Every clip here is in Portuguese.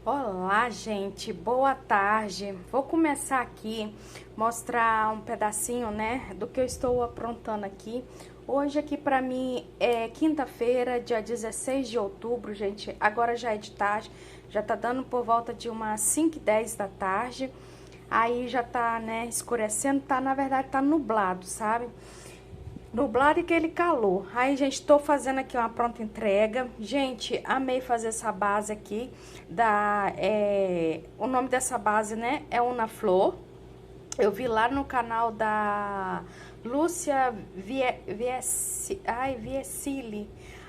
Olá, gente, boa tarde. Vou começar aqui mostrar um pedacinho, né, do que eu estou aprontando aqui. Hoje aqui pra mim é quinta-feira, dia 16 de outubro, gente. Agora já é de tarde, já tá dando por volta de umas 5h10 da tarde. Aí já tá, né, escurecendo, na verdade tá nublado, sabe? Nublado e aquele calor. Aí, gente, tô fazendo aqui uma pronta entrega. Gente, amei fazer essa base aqui. O nome dessa base, né, é Unaflor. Eu vi lá no canal da Lúcia Viesili.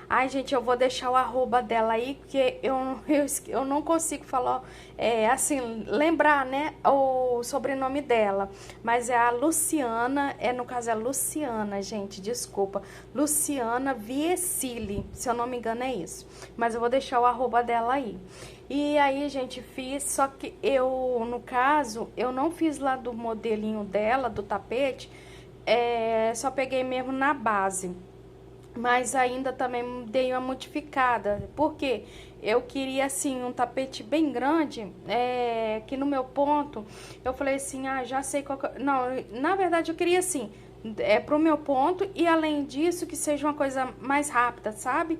Ai, gente, eu vou deixar o arroba dela aí, porque eu não consigo falar, assim, lembrar, né, o sobrenome dela. Mas é a Luciana, no caso é Luciana, gente, desculpa. Luciana Viesili, se eu não me engano é isso. Mas eu vou deixar o arroba dela aí. E aí, gente, fiz, só que no caso, eu não fiz lá do modelinho dela, do tapete, só peguei mesmo na base. Mas ainda também dei uma modificada, porque eu queria, assim, um tapete bem grande, que no meu ponto, eu falei assim, já sei qual que... Não, na verdade eu queria, assim, pro meu ponto, e além disso, que seja uma coisa mais rápida, sabe?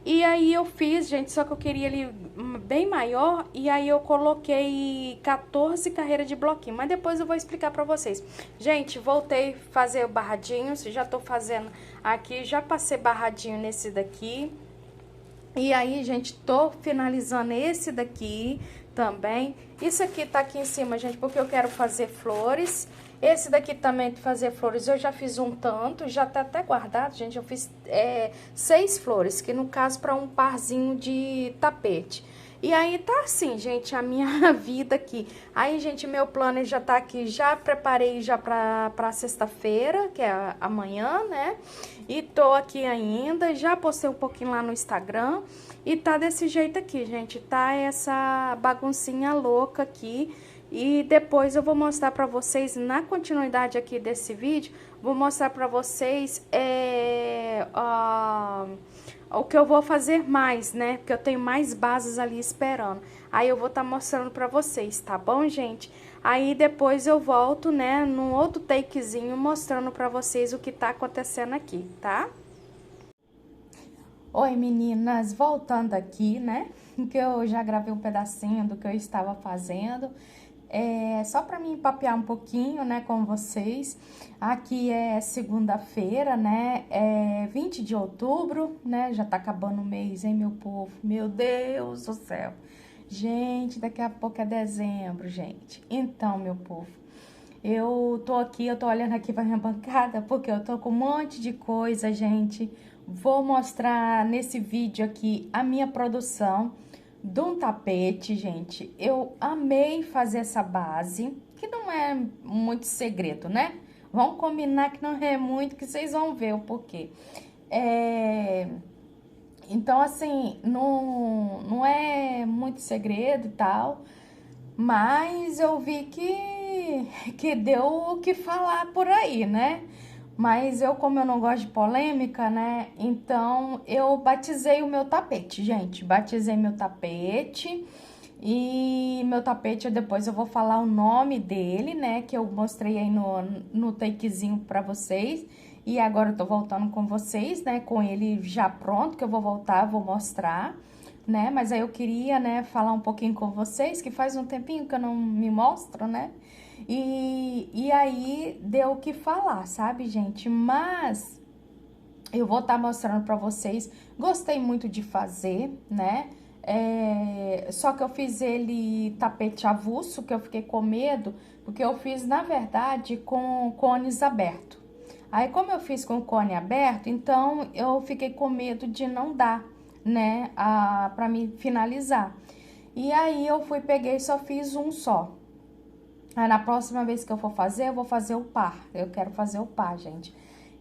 E aí eu fiz, gente, só que eu queria ele bem maior, e aí eu coloquei 14 carreiras de bloquinho, mas depois eu vou explicar pra vocês. Gente, voltei a fazer barradinhos, já tô fazendo aqui, já passei barradinho nesse daqui. E aí, gente, tô finalizando esse daqui também. Isso aqui tá aqui em cima, gente, porque eu quero fazer flores. Esse daqui também de fazer flores, eu já fiz um tanto, já tá até guardado, gente. Eu fiz 6 flores, que no caso para um parzinho de tapete. E aí tá assim, gente, a minha vida aqui. Aí, gente, meu plano já tá aqui, já preparei já pra sexta-feira, que é amanhã, né? E tô aqui ainda, já postei um pouquinho lá no Instagram. E tá desse jeito aqui, gente, tá essa baguncinha louca aqui. E depois eu vou mostrar pra vocês, na continuidade aqui desse vídeo, vou mostrar pra vocês o que eu vou fazer mais, né? Porque eu tenho mais bases ali esperando. Aí eu vou estar mostrando pra vocês, tá bom, gente? Aí depois eu volto, né, num outro takezinho mostrando pra vocês o que tá acontecendo aqui, tá? Oi, meninas, voltando aqui, né? Que eu já gravei um pedacinho do que eu estava fazendo. Só para mim papear um pouquinho, né, com vocês. Aqui é segunda-feira, né? 20 de outubro, né? Já tá acabando o mês, hein, meu povo? Meu Deus do céu. Gente, daqui a pouco é dezembro, gente. Então, meu povo, eu tô olhando aqui pra minha bancada porque eu tô com um monte de coisa, gente. Vou mostrar nesse vídeo aqui a minha produção de um tapete, gente. Eu amei fazer essa base, que não é muito segredo, né? Vamos combinar que não é muito, que vocês vão ver o porquê. Então, assim, não é muito segredo e tal, mas eu vi que deu o que falar por aí, né? Mas como eu não gosto de polêmica, né? Então, eu batizei o meu tapete, gente. Batizei meu tapete. E meu tapete, depois eu vou falar o nome dele, né? Que eu mostrei aí no takezinho pra vocês. E agora eu tô voltando com vocês, né? Com ele já pronto, que eu vou voltar, vou mostrar, né? Mas aí eu queria, né, falar um pouquinho com vocês, que faz um tempinho que eu não me mostro, né? E aí deu o que falar, sabe, gente? Mas eu vou estar mostrando pra vocês. Gostei muito de fazer, né? Só que eu fiz ele tapete avulso, que eu fiquei com medo, porque eu fiz, na verdade, com cones aberto. Aí, como eu fiz com o cone aberto, então eu fiquei com medo de não dar, né, pra me finalizar. E aí eu peguei e só fiz um só. Aí, na próxima vez que eu for fazer, eu vou fazer o par. Eu quero fazer o par, gente.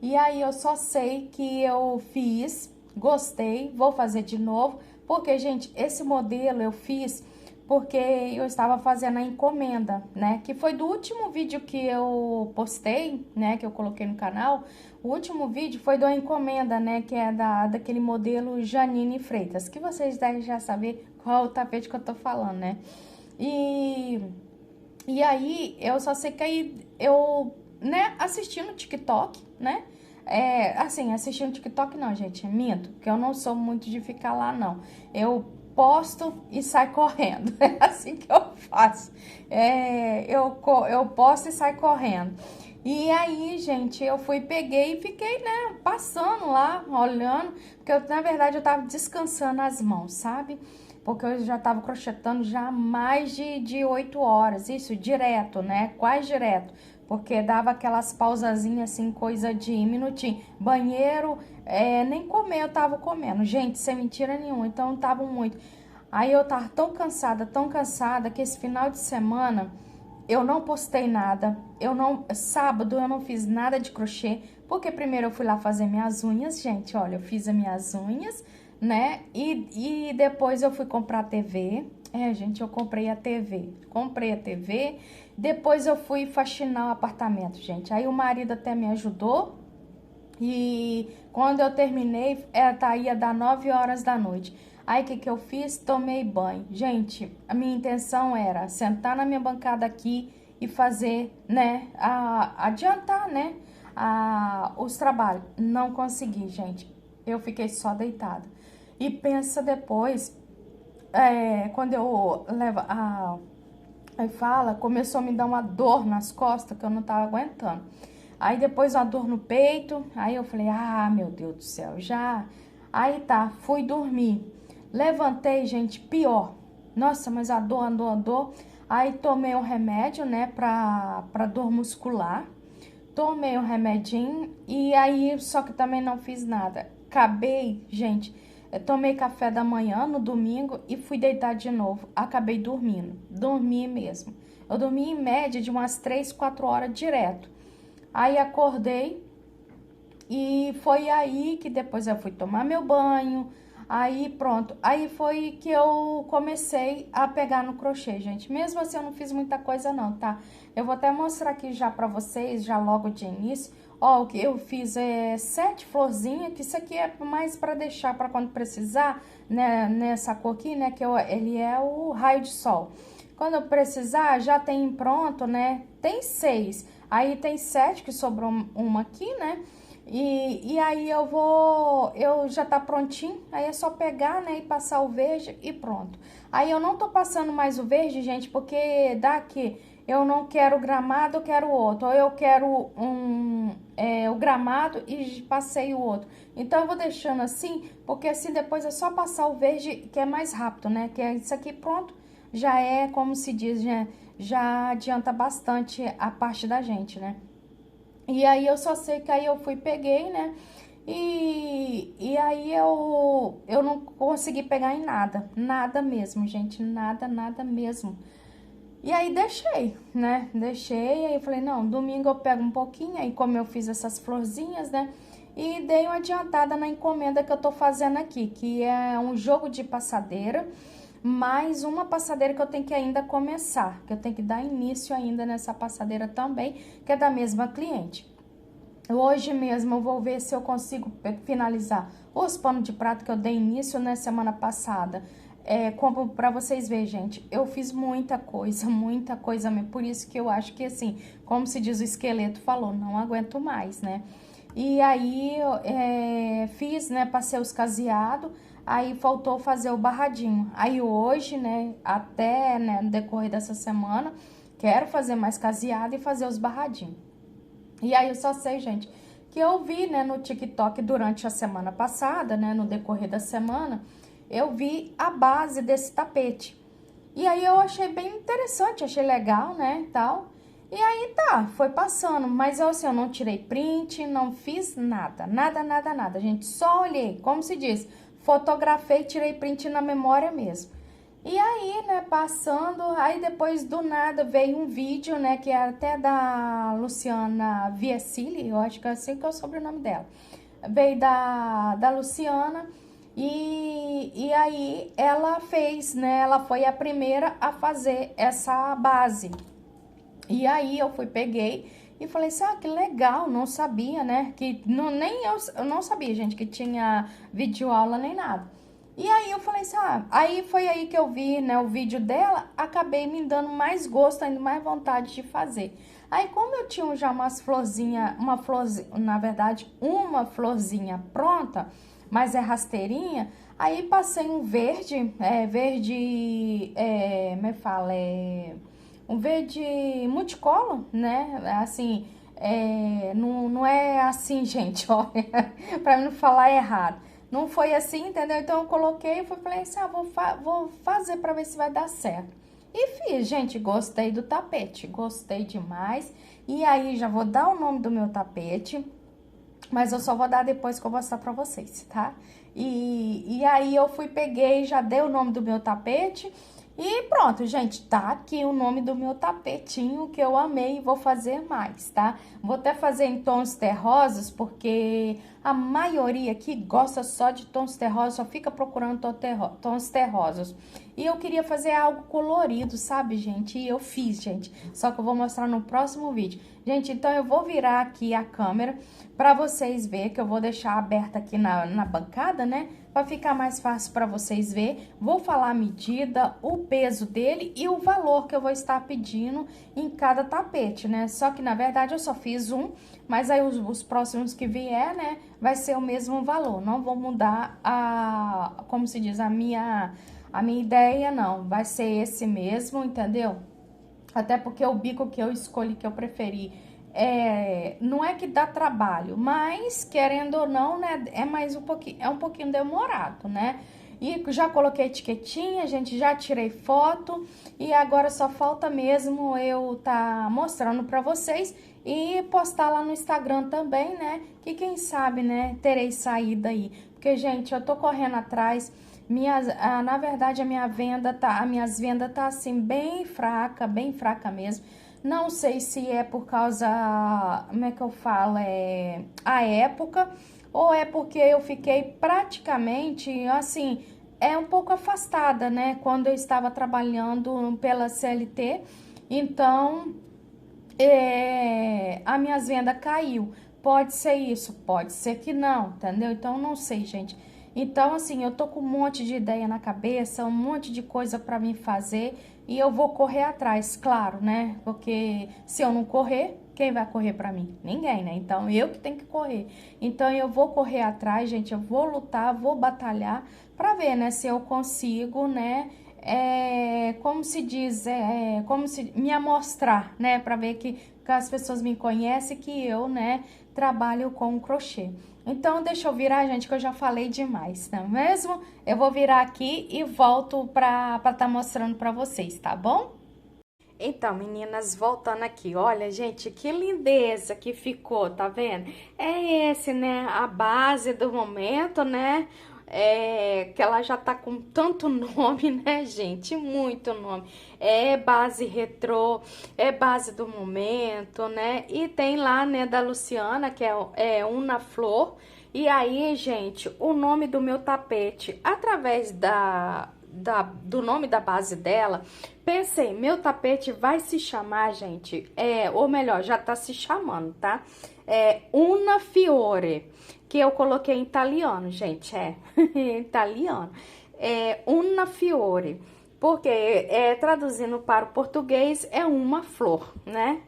E aí, eu só sei que eu fiz, gostei, vou fazer de novo. Porque, gente, esse modelo eu fiz porque eu estava fazendo a encomenda, né? Que foi do último vídeo que eu postei, né? Que eu coloquei no canal. O último vídeo foi da encomenda, né? Que é daquele modelo Janine Freitas, que vocês devem já saber qual o tapete que eu tô falando, né? E aí, eu só sei que aí eu, né, assistindo TikTok, né? Assim, assistindo TikTok não, gente, minto, porque eu não sou muito de ficar lá, não. Eu posto e saio correndo, é assim que eu faço. Eu posto e saio correndo. E aí, gente, eu fui, peguei e fiquei, né, passando lá, olhando, porque na verdade eu tava descansando as mãos, sabe? Porque eu já tava crochetando já há mais de 8 horas, isso direto, né? Quase direto, porque dava aquelas pausazinhas assim, coisa de minutinho. Banheiro, nem comer eu tava comendo, gente, sem mentira nenhuma, então tava muito. Aí eu tava tão cansada, que esse final de semana eu não postei nada, sábado eu não fiz nada de crochê, porque primeiro eu fui lá fazer minhas unhas, gente, olha, eu fiz as minhas unhas, né, e depois eu fui comprar a TV, gente, eu comprei a TV, depois eu fui faxinar o apartamento, gente, aí o marido até me ajudou, e quando eu terminei, ia dar 9 horas da noite. Aí, o que eu fiz? Tomei banho. Gente, a minha intenção era sentar na minha bancada aqui e fazer, né, adiantar, né, os trabalhos. Não consegui, gente. Eu fiquei só deitada. E pensa depois, quando eu levo aí começou a me dar uma dor nas costas que eu não tava aguentando. Aí depois uma dor no peito, aí eu falei, meu Deus do céu, já... Aí tá, fui dormir. Levantei, gente, pior. Nossa, mas a dor. Aí tomei um remédio, né, pra dor muscular. Tomei um remedinho e aí, só que também não fiz nada. Acabei, gente, tomei café da manhã no domingo e fui deitar de novo. Acabei dormindo, dormi mesmo. Eu dormi em média de umas 3, 4 horas direto. Aí acordei e foi aí que depois eu fui tomar meu banho, aí pronto. Aí foi que eu comecei a pegar no crochê, gente. Mesmo assim eu não fiz muita coisa não, tá? Eu vou até mostrar aqui já pra vocês, já logo de início. Ó, o que eu fiz 7 florzinhas, que isso aqui é mais pra deixar pra quando precisar, né, nessa cor aqui, né, que ele é o raio de sol. Quando eu precisar, já tem pronto, né, tem 6. Aí tem 7 que sobrou uma aqui, né? E aí eu já tá prontinho, aí é só pegar, né, e passar o verde e pronto. Aí eu não tô passando mais o verde, gente, porque daqui eu não quero gramado, eu quero outro. Ou eu quero o gramado e passei o outro. Então eu vou deixando assim, porque assim depois é só passar o verde, que é mais rápido, né? Que é isso aqui pronto, já é, como se diz, já adianta bastante a parte da gente, né? E aí eu só sei que aí eu fui, peguei, né? E aí eu não consegui pegar em nada mesmo, gente, nada mesmo. E aí deixei, né? Deixei, aí falei, não, domingo eu pego um pouquinho, aí como eu fiz essas florzinhas, né? E dei uma adiantada na encomenda que eu tô fazendo aqui, que é um jogo de passadeira, mais uma passadeira que eu tenho que ainda começar, que eu tenho que dar início ainda nessa passadeira também, que é da mesma cliente. Hoje mesmo eu vou ver se eu consigo finalizar os panos de prato que eu dei início na semana passada. Como pra vocês verem, gente, eu fiz muita coisa mesmo. Por isso que eu acho que, assim, como se diz o esqueleto falou, não aguento mais, né? E aí, fiz, né, passei os caseados, aí faltou fazer o barradinho. Aí hoje, né, até, né, no decorrer dessa semana, quero fazer mais caseado e fazer os barradinhos. E aí eu só sei, gente, que eu vi, né, no TikTok durante a semana passada, né, no decorrer da semana, eu vi a base desse tapete. E aí eu achei bem interessante, achei legal, né, tal. E aí tá, foi passando, mas eu, assim, eu não tirei print, não fiz nada, nada, gente, só olhei, como se diz, fotografei, tirei print na memória mesmo. E aí, né, passando, aí depois do nada veio um vídeo, né, que é até da Luciana Viecili, eu acho que é assim que é o sobrenome dela. Veio da Luciana, E aí ela fez, né? Ela foi a primeira a fazer essa base. E aí eu peguei e falei assim, que legal, não sabia, né? Que não, nem eu não sabia, gente, que tinha videoaula nem nada. E aí eu falei assim, aí foi aí que eu vi, né, o vídeo dela, acabei me dando mais gosto, ainda mais vontade de fazer. Aí como eu tinha já umas florzinhas, uma florzinha, na verdade, uma florzinha pronta, mas é rasteirinha, aí passei um verde, como é que fala, um verde multicolor, né? Assim, não é assim, gente, olha, pra mim não falar errado. Não foi assim, entendeu? Então eu coloquei e falei assim, vou fazer pra ver se vai dar certo. E fiz, gente, gostei do tapete, gostei demais. E aí já vou dar o nome do meu tapete, mas eu só vou dar depois que eu mostrar pra vocês, tá? E aí eu peguei, já dei o nome do meu tapete. E pronto, gente, tá aqui o nome do meu tapetinho que eu amei e vou fazer mais, tá? Vou até fazer em tons terrosos, porque a maioria aqui gosta só de tons terrosos, só fica procurando tons terrosos. E eu queria fazer algo colorido, sabe, gente? E eu fiz, gente, só que eu vou mostrar no próximo vídeo. Gente, então eu vou virar aqui a câmera pra vocês verem, que eu vou deixar aberta aqui na bancada, né? Pra ficar mais fácil pra vocês verem. Vou falar a medida, o peso dele e o valor que eu vou estar pedindo em cada tapete, né? Só que, na verdade, eu só fiz um, mas aí os próximos que vier, né, vai ser o mesmo valor. Não vou mudar como se diz, a minha ideia, não. Vai ser esse mesmo, entendeu? Até porque o bico que eu escolhi, que eu preferi, não é que dá trabalho, mas querendo ou não, né, é um pouquinho demorado, né? E já coloquei etiquetinha, gente, já tirei foto e agora só falta mesmo eu tá mostrando pra vocês e postar lá no Instagram também, né? Que quem sabe, né, terei saída aí. Porque, gente, eu tô correndo atrás. Na verdade, as minhas vendas tá assim, bem fraca mesmo. Não sei se é por causa, como é que eu falo, a época, ou é porque eu fiquei praticamente, assim, um pouco afastada, né? Quando eu estava trabalhando pela CLT, então, as minhas vendas caiu. Pode ser isso, pode ser que não, entendeu? Então, não sei, gente. Então, assim, eu tô com um monte de ideia na cabeça, um monte de coisa pra mim fazer e eu vou correr atrás, claro, né? Porque se eu não correr, quem vai correr pra mim? Ninguém, né? Então, eu que tenho que correr. Então, eu vou correr atrás, gente, eu vou lutar, vou batalhar pra ver, né, se eu consigo, né, como se diz, como se me amostrar, né, pra ver que as pessoas me conhecem, que eu, né, trabalho com crochê. Então, deixa eu virar, gente, que eu já falei demais, não é mesmo? Eu vou virar aqui e volto pra tá mostrando pra vocês, tá bom? Então, meninas, voltando aqui, olha, gente, que lindeza que ficou, tá vendo? É esse, né, a base do momento, né? Que ela já tá com tanto nome, né, gente? Muito nome. É base retrô, é base do momento, né? E tem lá, né, da Luciana, que é Una Flor. E aí, gente, o nome do meu tapete, através do nome da base dela, pensei, meu tapete vai se chamar, gente, ou melhor, já tá se chamando, tá? Una Fiore, que eu coloquei em italiano, gente, em italiano. Una Fiore, porque traduzindo para o português é uma flor, né?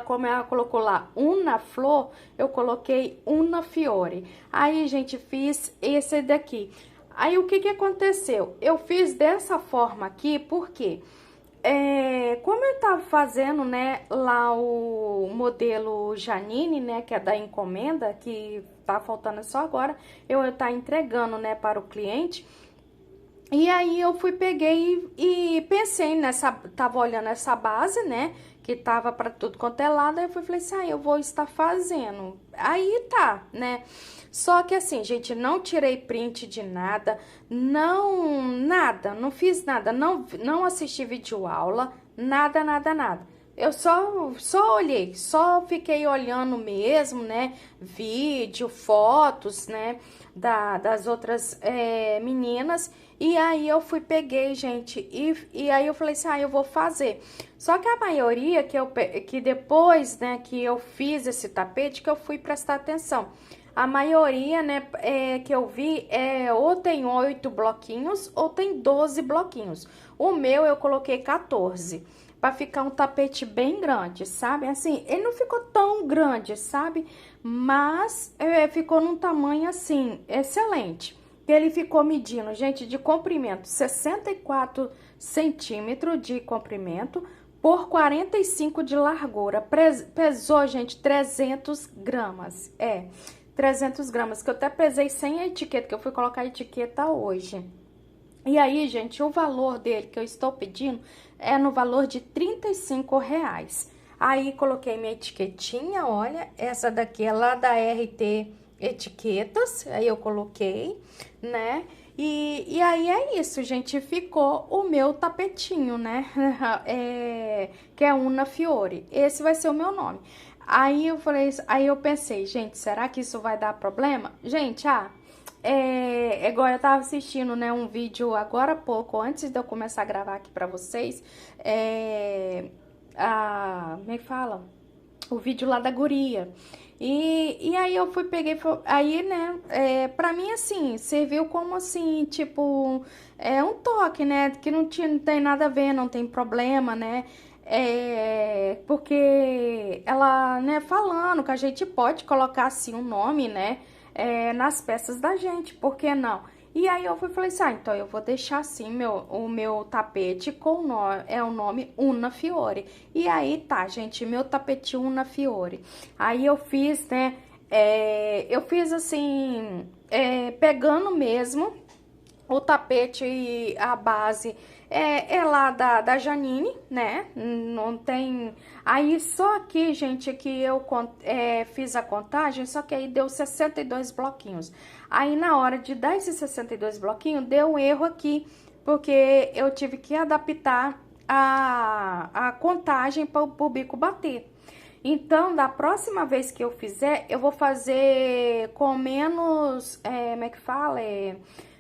Como ela colocou lá Una Flor, eu coloquei Una Fiore. Aí, gente, fiz esse daqui. Aí, o que que aconteceu? Eu fiz dessa forma aqui, porque como eu tava fazendo, né, lá o modelo Janine, né, que é da encomenda, que tá faltando só agora, eu tá entregando, né, para o cliente. E aí eu peguei e pensei tava olhando essa base, né, que tava pra tudo quanto é lado, aí eu falei assim, eu vou estar fazendo. Aí tá, né, só que assim, gente, não tirei print de nada, não fiz nada, não assisti videoaula, nada. Eu só olhei, só fiquei olhando mesmo, né? Vídeo, fotos, né? Das outras meninas. E aí eu fui, peguei, gente, e aí eu falei assim, eu vou fazer. Só que a maioria que depois, né, que eu fiz esse tapete, que eu fui prestar atenção. A maioria, né, que eu vi, ou tem 8 bloquinhos ou tem 12 bloquinhos. O meu eu coloquei 14 para ficar um tapete bem grande, sabe? Assim, ele não ficou tão grande, sabe? Mas ficou num tamanho assim, excelente. Ele ficou medindo, gente, de comprimento, 64 centímetros de comprimento por 45 de largura. Pesou, gente, 300 gramas. 300 gramas, que eu até pesei sem a etiqueta, que eu fui colocar a etiqueta hoje. E aí, gente, o valor dele que eu estou pedindo é no valor de R$ 35. Aí, coloquei minha etiquetinha, olha, essa daqui é lá da RT Etiquetas, aí eu coloquei, né? E aí é isso, gente, ficou o meu tapetinho, né? Que é Una Fiore, esse vai ser o meu nome. Aí eu falei, aí eu pensei, gente, será que isso vai dar problema? Gente, agora eu tava assistindo, né, um vídeo agora há pouco, antes de eu começar a gravar aqui pra vocês, como é que fala? O vídeo lá da guria. E aí eu peguei, aí, né, pra mim, assim, serviu como, assim, tipo, um toque, né, que não tem nada a ver, não tem problema, né, porque ela, né, falando que a gente pode colocar, assim, um nome, né, nas peças da gente, por que não? E aí eu falei assim, então eu vou deixar assim o meu tapete com o nome Una Fiore. E aí tá, gente, meu tapete Una Fiore. Aí eu fiz, né, eu fiz assim, pegando mesmo o tapete e a base é lá da Janine, né? Não tem... Aí, só aqui, gente, que eu fiz a contagem, só que aí deu 62 bloquinhos. Aí, na hora de dar esses 62 bloquinhos, deu um erro aqui, porque eu tive que adaptar a contagem para o bico bater. Então, da próxima vez que eu fizer, eu vou fazer com menos, como é que fala?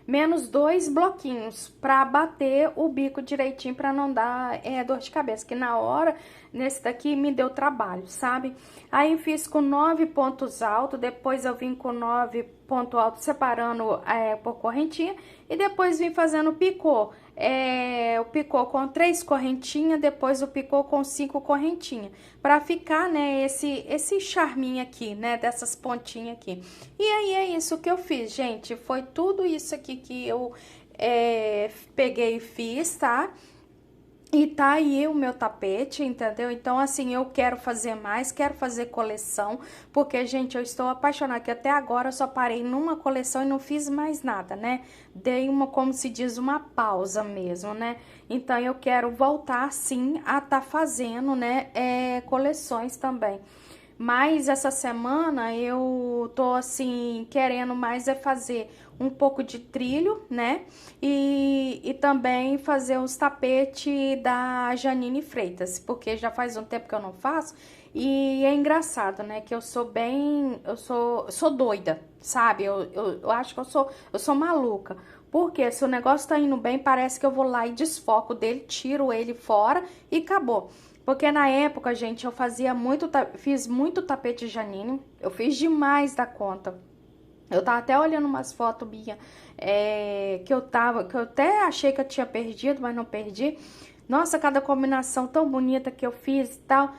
Menos 2 bloquinhos para bater o bico direitinho, para não dar dor de cabeça, que na hora, nesse daqui, me deu trabalho, sabe? Aí fiz com 9 pontos altos, depois eu vim com 9 pontos altos separando por correntinha, e depois vim fazendo o picô. O picô com 3 correntinhas, depois o picô com 5 correntinhas, para ficar, né, esse charminho aqui, né, dessas pontinhas aqui. E aí é isso que eu fiz, gente, foi tudo isso aqui que eu peguei e fiz, tá? E tá aí o meu tapete, entendeu? Então, assim, eu quero fazer mais, quero fazer coleção, porque, gente, eu estou apaixonada, que até agora eu só parei numa coleção e não fiz mais nada, né? Dei uma, como se diz, uma pausa mesmo, né? Então, eu quero voltar, sim, a tá fazendo, né, coleções também. Mas essa semana eu tô assim, querendo mais fazer um pouco de trilho, né? E também fazer os tapetes da Janine Freitas, porque já faz um tempo que eu não faço. E é engraçado, né? Que eu sou bem, sou doida, sabe? Eu acho que eu sou maluca. Porque se o negócio tá indo bem, parece que eu vou lá e desfoco dele, tiro ele fora e acabou. Porque na época, gente, eu fiz muito tapete Janine, eu fiz demais da conta. Eu tava até olhando umas fotos minhas que eu até achei que eu tinha perdido, mas não perdi. Nossa, cada combinação tão bonita que eu fiz e tal.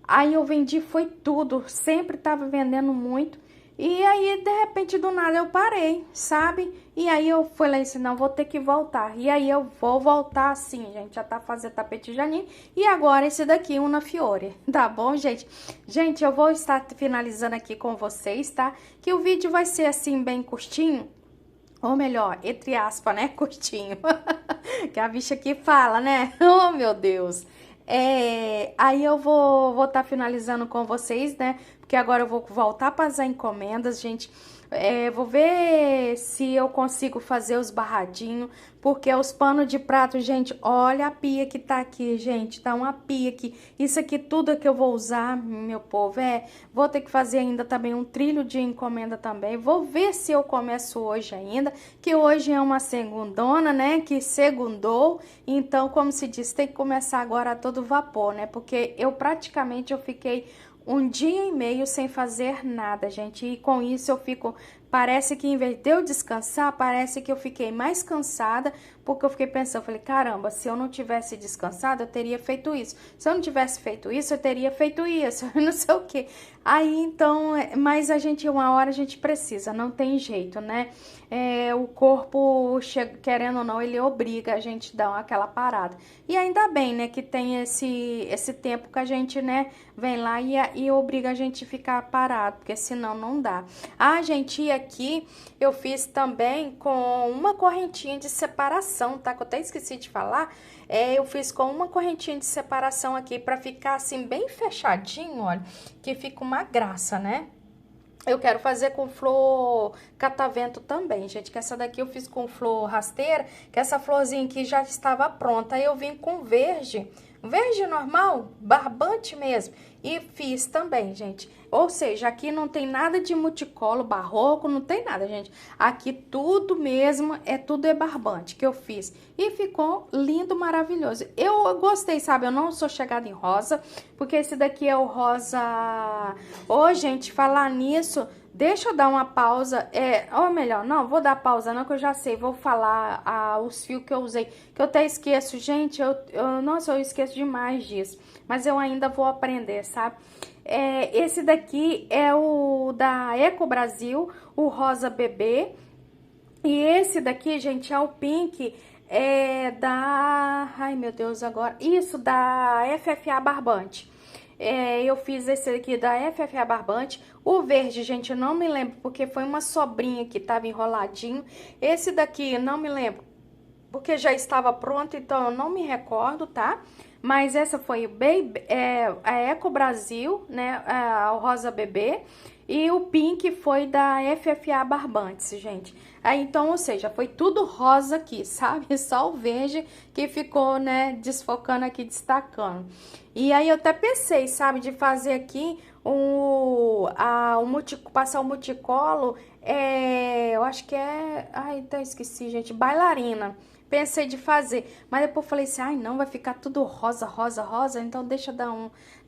Aí eu vendi, foi tudo, sempre tava vendendo muito. E aí, de repente, do nada, eu parei, sabe? E aí eu falei assim, não, vou ter que voltar. E aí eu vou voltar assim, gente, já tá fazendo tapete Janine. E agora esse daqui, Una Fiore, tá bom, gente? Gente, eu vou estar finalizando aqui com vocês, tá? Que o vídeo vai ser assim, bem curtinho. Ou melhor, entre aspas, né? Curtinho. Que a bicha aqui fala, né? Oh, meu Deus. Aí eu vou estar finalizando com vocês, né? Porque agora eu vou voltar para as encomendas, gente. Vou ver se eu consigo fazer os barradinhos, porque os panos de prato, gente, olha a pia que tá aqui, gente, tá uma pia aqui. Isso aqui tudo é que eu vou usar, meu povo, vou ter que fazer ainda também um trilho de encomenda também. Vou ver se eu começo hoje ainda, que hoje é uma segundona, né, que segundou. Então, como se diz, tem que começar agora a todo vapor, né, porque eu praticamente eu fiquei um dia e meio sem fazer nada, gente, e com isso eu fico, parece que em vez de eu descansar, parece que eu fiquei mais cansada, porque eu fiquei pensando, falei, caramba, se eu não tivesse descansado, eu teria feito isso, se eu não tivesse feito isso, eu teria feito isso, não sei o que. Aí, então, mas a gente, uma hora a gente precisa, não tem jeito, né, o corpo, querendo ou não, ele obriga a gente a dar aquela parada, e ainda bem, né, que tem esse tempo que a gente, né, vem lá e obriga a gente a ficar parado, porque senão não dá. Gente, e aqui eu fiz também com uma correntinha de separação, tá? Que eu até esqueci de falar. Eu fiz com uma correntinha de separação aqui pra ficar assim bem fechadinho, olha, que fica uma graça, né? Eu quero fazer com flor catavento também, gente, que essa daqui eu fiz com flor rasteira, que essa florzinha aqui já estava pronta. Aí eu vim com verde normal, barbante mesmo, e fiz também, gente. Ou seja, aqui não tem nada de multicolo, barroco, não tem nada, gente. Aqui tudo mesmo, tudo é barbante que eu fiz. E ficou lindo, maravilhoso. Eu gostei, sabe? Eu não sou chegada em rosa, porque esse daqui é o rosa... Ô, gente, falar nisso... Deixa eu dar uma pausa, ou melhor, não, vou dar pausa não, que eu já sei, vou falar os fios que eu usei, que eu até esqueço, gente, nossa, eu esqueço demais disso, mas eu ainda vou aprender, sabe? Esse daqui é o da Eco Brasil, o rosa bebê, e esse daqui, gente, é o pink, ai meu Deus, agora, isso, da FFA Barbante. Eu fiz esse aqui da FFA Barbante. O verde, gente, eu não me lembro, porque foi uma sobrinha que tava enroladinho. Esse daqui, eu não me lembro, porque já estava pronto, então eu não me recordo, tá? Mas essa foi a Eco Brasil, né, o rosa bebê. E o pink foi da FFA Barbantes, gente. Então, ou seja, foi tudo rosa aqui, sabe? Só o verde que ficou, né, desfocando aqui, destacando. E aí eu até pensei, sabe, de fazer aqui passar o multicolo, eu acho que ai, até esqueci, gente, bailarina. Pensei de fazer, mas depois falei assim, ai não, vai ficar tudo rosa, rosa, rosa, então deixa eu dar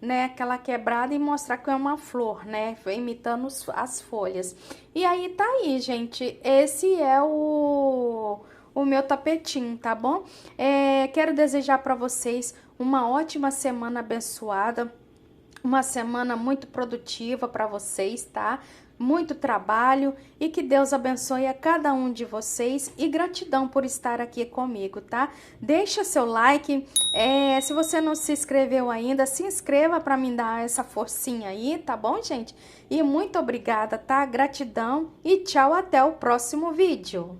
né, aquela quebrada e mostrar que é uma flor, né, imitando as folhas. E aí tá aí, gente, esse é o meu tapetinho, tá bom? Quero desejar para vocês uma ótima semana abençoada, uma semana muito produtiva para vocês, tá? Muito trabalho e que Deus abençoe a cada um de vocês e gratidão por estar aqui comigo, tá? Deixa seu like, se você não se inscreveu ainda, se inscreva para me dar essa forcinha aí, tá bom, gente? E muito obrigada, tá? Gratidão e tchau, até o próximo vídeo.